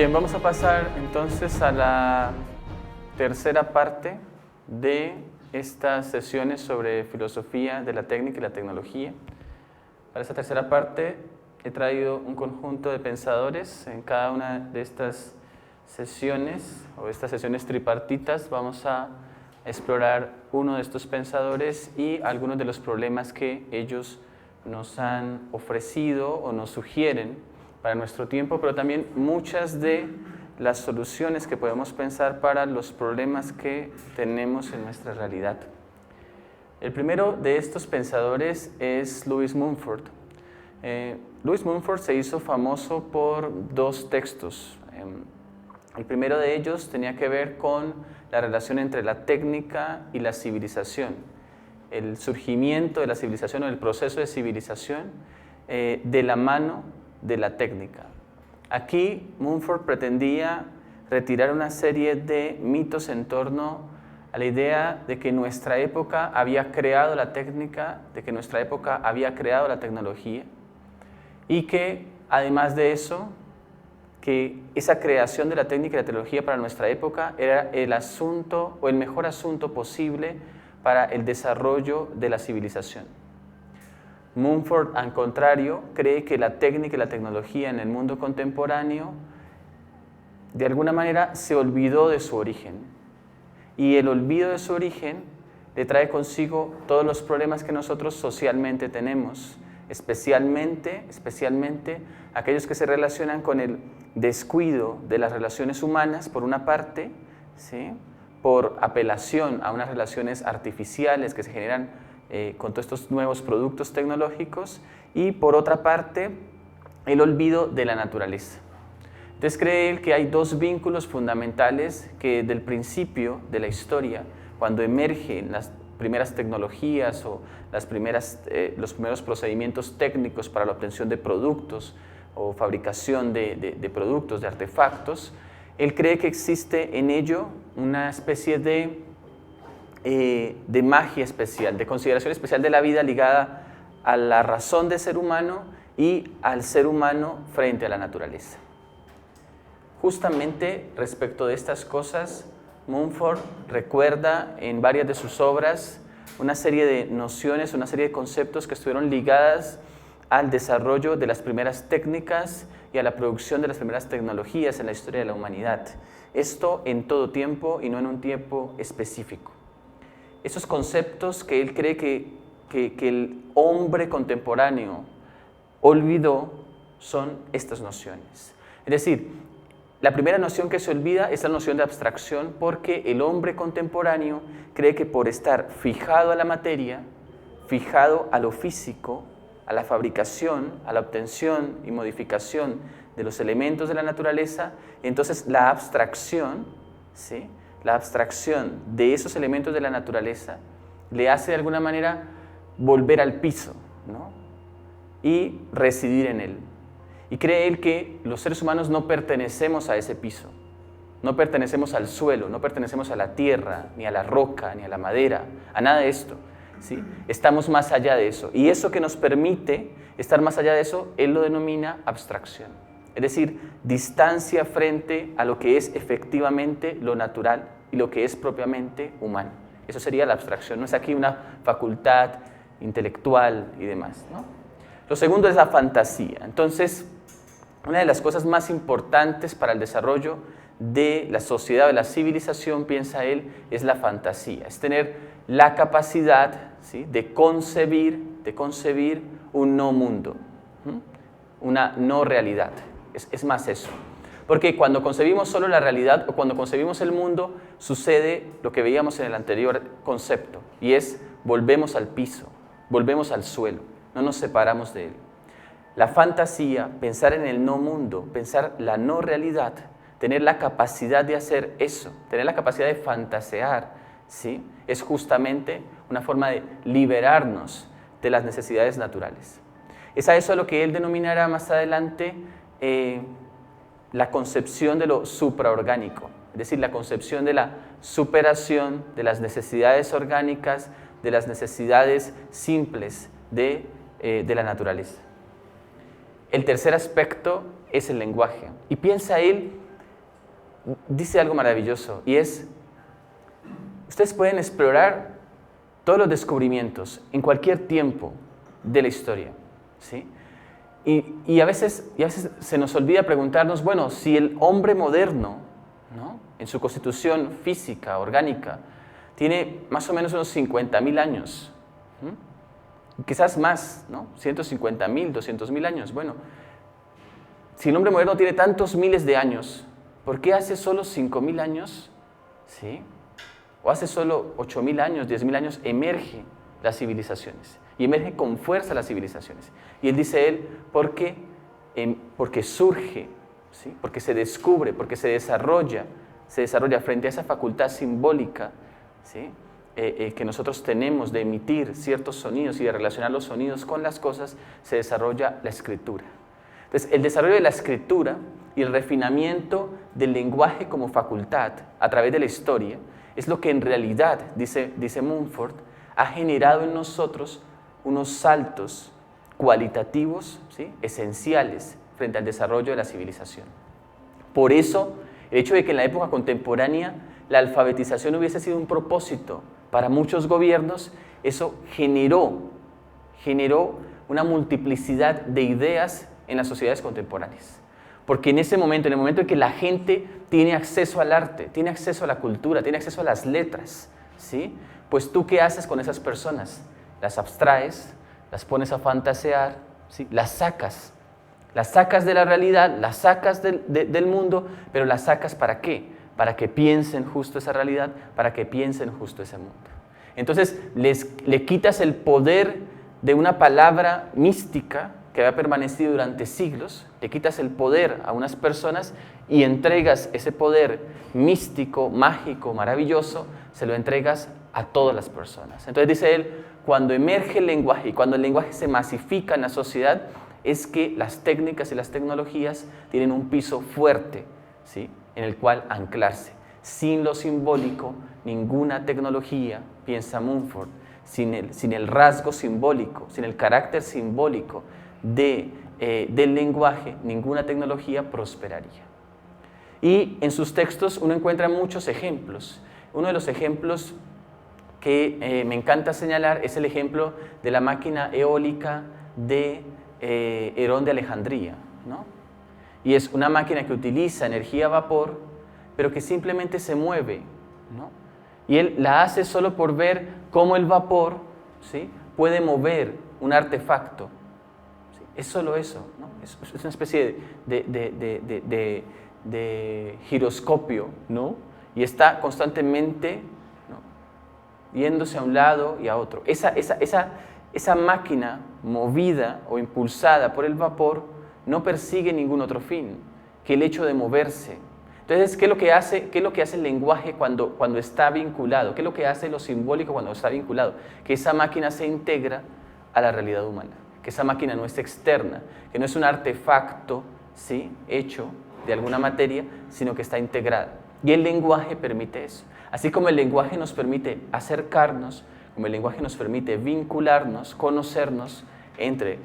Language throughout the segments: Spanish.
Bien, vamos a pasar entonces a la tercera parte de estas sesiones sobre filosofía de la técnica y la tecnología. Para esta tercera parte he traído un conjunto de pensadores. En cada una de estas sesiones o estas sesiones tripartitas vamos a explorar uno de estos pensadores y algunos de los problemas que ellos nos han ofrecido o nos sugieren para nuestro tiempo, pero también muchas de las soluciones que podemos pensar para los problemas que tenemos en nuestra realidad. El primero de estos pensadores es Louis Mumford. Louis Mumford se hizo famoso por dos textos. El primero de ellos tenía que ver con la relación entre la técnica y la civilización, el surgimiento de la civilización o el proceso de civilización de la mano de la técnica. Aquí Mumford pretendía retirar una serie de mitos en torno a la idea de que nuestra época había creado la técnica, de que nuestra época había creado la tecnología y que además de eso, que esa creación de la técnica y la tecnología para nuestra época era el asunto o el mejor asunto posible para el desarrollo de la civilización. Mumford, al contrario, cree que la técnica y la tecnología en el mundo contemporáneo de alguna manera se olvidó de su origen. Y el olvido de su origen le trae consigo todos los problemas que nosotros socialmente tenemos, especialmente aquellos que se relacionan con el descuido de las relaciones humanas, por una parte, ¿sí?, por apelación a unas relaciones artificiales que se generan con todos estos nuevos productos tecnológicos, y por otra parte, el olvido de la naturaleza. Entonces cree él que hay dos vínculos fundamentales que del principio de la historia, cuando emergen las primeras tecnologías o los primeros procedimientos técnicos para la obtención de productos o fabricación de productos, de artefactos, él cree que existe en ello una especie de magia especial, de consideración especial de la vida ligada a la razón del ser humano y al ser humano frente a la naturaleza. Justamente respecto de estas cosas, Mumford recuerda en varias de sus obras una serie de nociones, una serie de conceptos que estuvieron ligadas al desarrollo de las primeras técnicas y a la producción de las primeras tecnologías en la historia de la humanidad. Esto en todo tiempo y no en un tiempo específico. Esos conceptos que él cree que el hombre contemporáneo olvidó son estas nociones. Es decir, la primera noción que se olvida es la noción de abstracción, porque el hombre contemporáneo cree que por estar fijado a la materia, fijado a lo físico, a la fabricación, a la obtención y modificación de los elementos de la naturaleza, entonces la abstracción, ¿sí?, la abstracción de esos elementos de la naturaleza le hace de alguna manera volver al piso, ¿no?, y residir en él. Y cree él que los seres humanos no pertenecemos a ese piso, no pertenecemos al suelo, no pertenecemos a la tierra, ni a la roca, ni a la madera, a nada de esto, ¿sí? Estamos más allá de eso. Y eso que nos permite estar más allá de eso, él lo denomina abstracción. Es decir, distancia frente a lo que es efectivamente lo natural y lo que es propiamente humano. Eso sería la abstracción, no es aquí una facultad intelectual y demás, ¿no? Lo segundo es la fantasía. Entonces, una de las cosas más importantes para el desarrollo de la sociedad o de la civilización, piensa él, es la fantasía, es tener la capacidad, ¿sí?, de concebir un no mundo, una no realidad. Es más eso. Porque cuando concebimos solo la realidad o cuando concebimos el mundo, sucede lo que veíamos en el anterior concepto, y es volvemos al piso, volvemos al suelo, no nos separamos de él. La fantasía, pensar en el no mundo, pensar la no realidad, tener la capacidad de hacer eso, tener la capacidad de fantasear, ¿sí?, es justamente una forma de liberarnos de las necesidades naturales. Es a eso lo que él denominará más adelante la concepción de lo supraorgánico, es decir, la concepción de la superación de las necesidades orgánicas, de las necesidades simples de la naturaleza. El tercer aspecto es el lenguaje, y piensa él dice algo maravilloso y es, ustedes pueden explorar todos los descubrimientos en cualquier tiempo de la historia, ¿sí? Y a veces se nos olvida preguntarnos, bueno, si el hombre moderno, ¿no?, en su constitución física, orgánica, tiene más o menos unos 50.000 años, quizás más, ¿no? 150.000, 200.000 años. Bueno, si el hombre moderno tiene tantos miles de años, ¿por qué hace solo 5.000 años, ¿sí?, o hace solo 8.000 años, 10.000 años, emerge las civilizaciones? Y emerge con fuerza las civilizaciones. Y él dice, porque surge, ¿sí?, porque se descubre, porque se desarrolla frente a esa facultad simbólica, ¿sí?, que nosotros tenemos de emitir ciertos sonidos y de relacionar los sonidos con las cosas, se desarrolla la escritura. Entonces, el desarrollo de la escritura y el refinamiento del lenguaje como facultad a través de la historia es lo que en realidad, dice Mumford, ha generado en nosotros unos saltos cualitativos, ¿sí?, esenciales frente al desarrollo de la civilización. Por eso, el hecho de que en la época contemporánea la alfabetización hubiese sido un propósito para muchos gobiernos, eso generó una multiplicidad de ideas en las sociedades contemporáneas. Porque en ese momento, en el momento en que la gente tiene acceso al arte, tiene acceso a la cultura, tiene acceso a las letras, ¿sí?, pues ¿tú qué haces con esas personas? Las abstraes, las pones a fantasear, ¿sí?, las sacas de la realidad, las sacas del mundo, pero las sacas ¿para qué? Para que piensen justo esa realidad, para que piensen justo ese mundo. Entonces le quitas el poder de una palabra mística que había permanecido durante siglos, le quitas el poder a unas personas y entregas ese poder místico, mágico, maravilloso, se lo entregas a todas las personas. Entonces dice él, cuando emerge el lenguaje y cuando el lenguaje se masifica en la sociedad, es que las técnicas y las tecnologías tienen un piso fuerte, ¿sí?, en el cual anclarse. Sin lo simbólico, ninguna tecnología, piensa Mumford, sin el rasgo simbólico, sin el carácter simbólico del lenguaje, ninguna tecnología prosperaría. Y en sus textos uno encuentra muchos ejemplos. Uno de los ejemplos que me encanta señalar es el ejemplo de la máquina eólica de Herón de Alejandría, ¿no? Y es una máquina que utiliza energía a vapor, pero que simplemente se mueve, ¿no? Y él la hace solo por ver cómo el vapor, ¿sí?, puede mover un artefacto. ¿Sí? Es solo eso, ¿no? Es una especie de giroscopio, ¿no? Y está constantemente, ¿no?, yéndose a un lado y a otro. Esa máquina movida o impulsada por el vapor no persigue ningún otro fin que el hecho de moverse. Entonces, ¿qué es lo que hace el lenguaje cuando está vinculado? ¿Qué es lo que hace lo simbólico cuando está vinculado? Que esa máquina se integra a la realidad humana, que esa máquina no es externa, que no es un artefacto, ¿sí?, hecho de alguna materia, sino que está integrada. Y el lenguaje permite eso. Así como el lenguaje nos permite acercarnos, como el lenguaje nos permite vincularnos, conocernos entre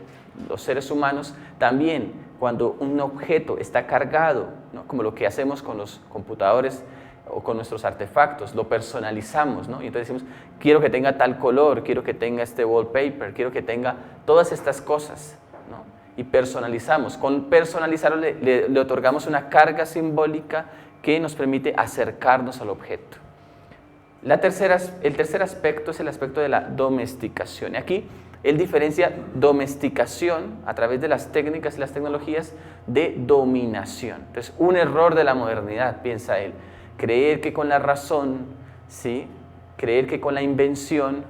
los seres humanos, también cuando un objeto está cargado, ¿no?, como lo que hacemos con los computadores o con nuestros artefactos, lo personalizamos, ¿no? Y entonces decimos, quiero que tenga tal color, quiero que tenga este wallpaper, quiero que tenga todas estas cosas, ¿no? Y personalizamos. Con personalizarlo le otorgamos una carga simbólica que nos permite acercarnos al objeto. El tercer aspecto es el aspecto de la domesticación. Y aquí él diferencia domesticación a través de las técnicas y las tecnologías de dominación. Entonces, un error de la modernidad, piensa él, creer que con la razón, ¿sí?, creer que con la invención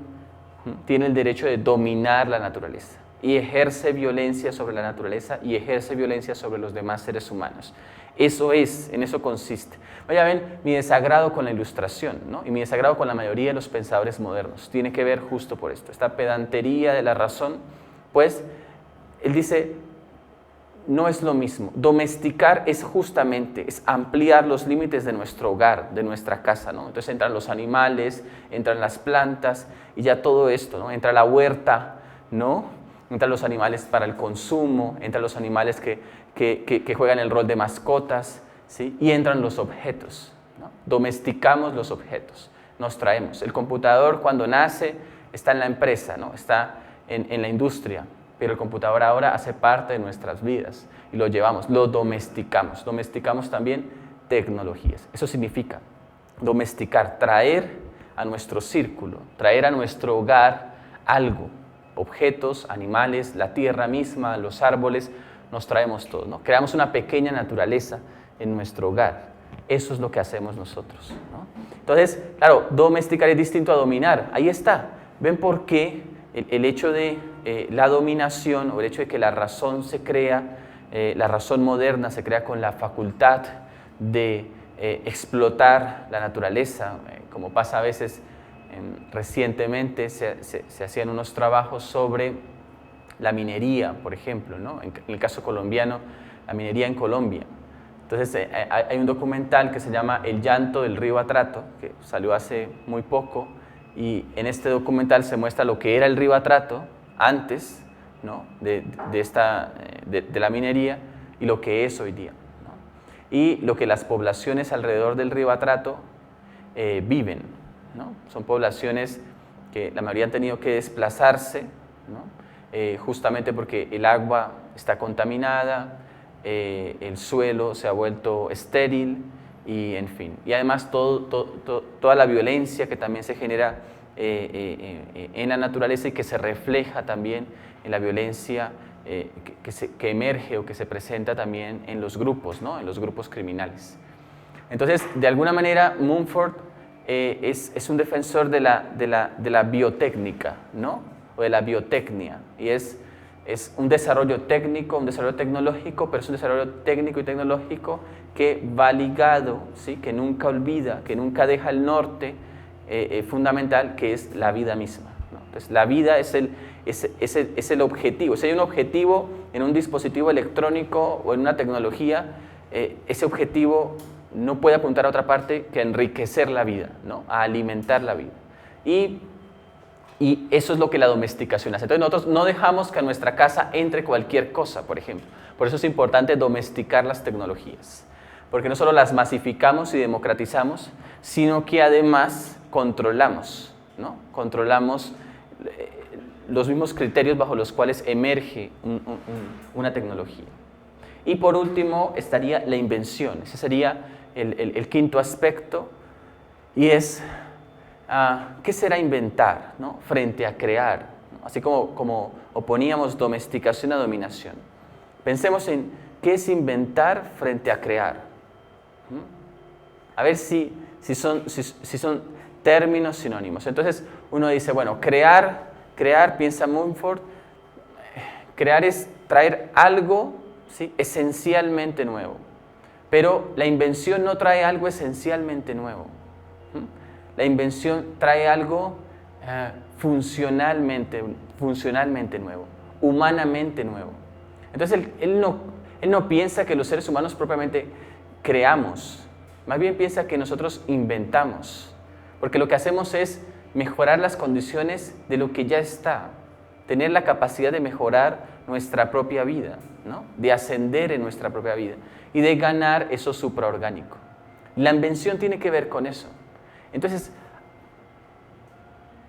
tiene el derecho de dominar la naturaleza y ejerce violencia sobre la naturaleza y ejerce violencia sobre los demás seres humanos. En eso consiste. Ya ven, mi desagrado con la Ilustración, ¿no?, y mi desagrado con la mayoría de los pensadores modernos tiene que ver justo por esto, esta pedantería de la razón. Pues él dice, no es lo mismo. Domesticar es ampliar los límites de nuestro hogar, de nuestra casa, ¿no? Entonces entran los animales, entran las plantas y ya todo esto, ¿no? Entra la huerta, ¿no? Entran los animales para el consumo, entran los animales que juegan el rol de mascotas, ¿sí? Y entran los objetos, ¿no? Domesticamos los objetos, nos traemos. El computador cuando nace está en la empresa, ¿no? Está en la industria, pero el computador ahora hace parte de nuestras vidas y lo llevamos, lo domesticamos. Domesticamos también tecnologías. Eso significa domesticar, traer a nuestro círculo, traer a nuestro hogar algo, objetos, animales, la tierra misma, los árboles, nos traemos todo, ¿no? Creamos una pequeña naturaleza en nuestro hogar. Eso es lo que hacemos nosotros, ¿no? Entonces, claro, domesticar es distinto a dominar. Ahí está. ¿Ven por qué el hecho de la dominación o el hecho de que la razón se crea, la razón moderna se crea con la facultad de explotar la naturaleza, como pasa a veces? Recientemente se hacían unos trabajos sobre la minería, por ejemplo, ¿no? En el caso colombiano, la minería en Colombia. Entonces hay un documental que se llama El llanto del río Atrato, que salió hace muy poco, y en este documental se muestra lo que era el río Atrato antes, ¿no? de la minería y lo que es hoy día, ¿no? Y lo que las poblaciones alrededor del río Atrato viven, ¿no? Son poblaciones que la mayoría han tenido que desplazarse, ¿no? Justamente porque el agua está contaminada, el suelo se ha vuelto estéril y en fin. Y además toda la violencia que también se genera en la naturaleza y que se refleja también en la violencia que emerge o que se presenta también en los grupos, ¿no? En los grupos criminales. Entonces, de alguna manera, Mumford es un defensor de la biotécnica, ¿no? O de la biotecnia, y es un desarrollo técnico, un desarrollo tecnológico, pero es un desarrollo técnico y tecnológico que va ligado, ¿sí? Que nunca olvida, que nunca deja el norte fundamental, que es la vida misma, ¿no? Entonces, la vida es el objetivo. Si hay un objetivo en un dispositivo electrónico o en una tecnología, ese objetivo no puede apuntar a otra parte que a enriquecer la vida, ¿no? A alimentar la vida. Y eso es lo que la domesticación hace. Entonces nosotros no dejamos que a nuestra casa entre cualquier cosa, por ejemplo. Por eso es importante domesticar las tecnologías. Porque no solo las masificamos y democratizamos, sino que además controlamos, ¿no? Controlamos los mismos criterios bajo los cuales emerge una tecnología. Y por último estaría la invención. Ese sería el quinto aspecto, y es ¿qué será inventar, ¿no? Frente a crear, ¿no? Así como oponíamos domesticación a dominación. Pensemos en qué es inventar frente a crear. A ver si son términos sinónimos. Entonces uno dice, bueno, crear, piensa Mumford, crear es traer algo, ¿sí? Esencialmente nuevo. Pero la invención no trae algo esencialmente nuevo. La invención trae algo funcionalmente nuevo, humanamente nuevo. Entonces él no piensa que los seres humanos propiamente creamos, más bien piensa que nosotros inventamos, porque lo que hacemos es mejorar las condiciones de lo que ya está, tener la capacidad de mejorar nuestra propia vida, ¿no? De ascender en nuestra propia vida y de ganar eso supraorgánico. La invención tiene que ver con eso. Entonces,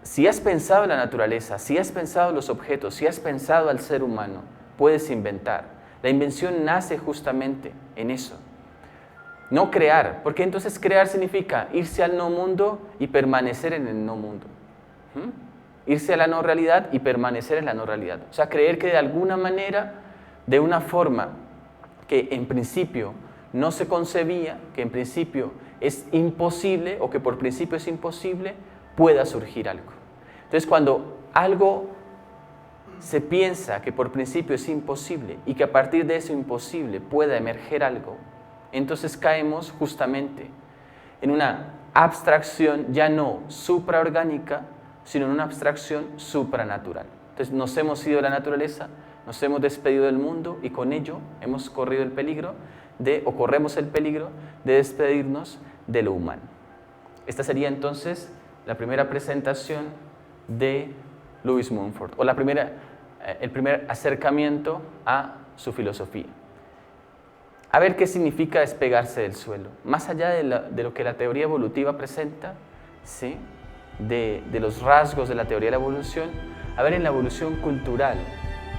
si has pensado en la naturaleza, si has pensado en los objetos, si has pensado al ser humano, puedes inventar. La invención nace justamente en eso. No crear, porque entonces crear significa irse al no mundo y permanecer en el no mundo. Irse a la no realidad y permanecer en la no realidad. O sea, creer que de alguna manera, de una forma que en principio no se concebía, que en principio es imposible o que por principio es imposible, pueda surgir algo. Entonces, cuando algo se piensa que por principio es imposible y que a partir de eso imposible pueda emerger algo, entonces caemos justamente en una abstracción ya no supraorgánica, sino en una abstracción supranatural. Entonces nos hemos ido de la naturaleza, nos hemos despedido del mundo y con ello hemos corrido el peligro corremos el peligro de despedirnos de lo humano. Esta sería entonces la primera presentación de Lewis Mumford, o el primer acercamiento a su filosofía. a ver qué significa despegarse del suelo. Más allá de lo que la teoría evolutiva presenta, ¿sí? de los rasgos de la teoría de la evolución, a ver en la evolución cultural,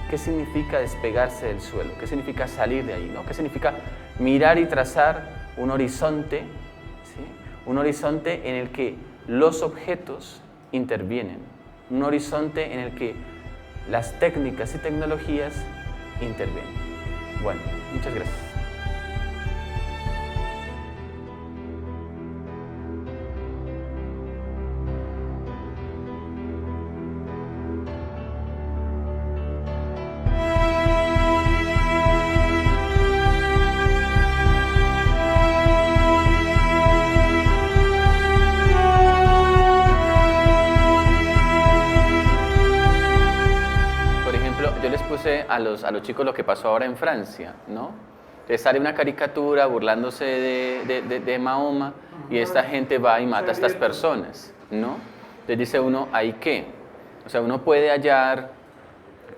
qué significa despegarse del suelo, qué significa salir de ahí, ¿no? Qué significa mirar y trazar un horizonte, ¿sí? Un horizonte en el que los objetos intervienen, un horizonte en el que las técnicas y tecnologías intervienen. Bueno, muchas gracias. Yo les puse a los chicos lo que pasó ahora en Francia, ¿no? Les sale una caricatura burlándose de Mahoma y esta gente va y mata a estas personas, ¿no? Entonces dice uno, ¿ahí qué? O sea, uno puede hallar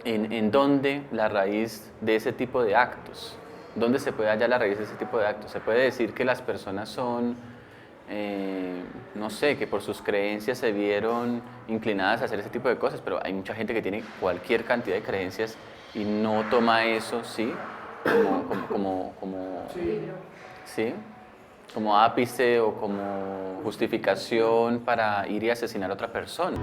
en dónde la raíz de ese tipo de actos. ¿Dónde se puede hallar la raíz de ese tipo de actos? Se puede decir que las personas son, no sé, que por sus creencias se vieron inclinadas a hacer ese tipo de cosas, pero hay mucha gente que tiene cualquier cantidad de creencias y no toma eso, ¿sí? ¿Sí? Como ápice o como justificación para ir y asesinar a otra persona.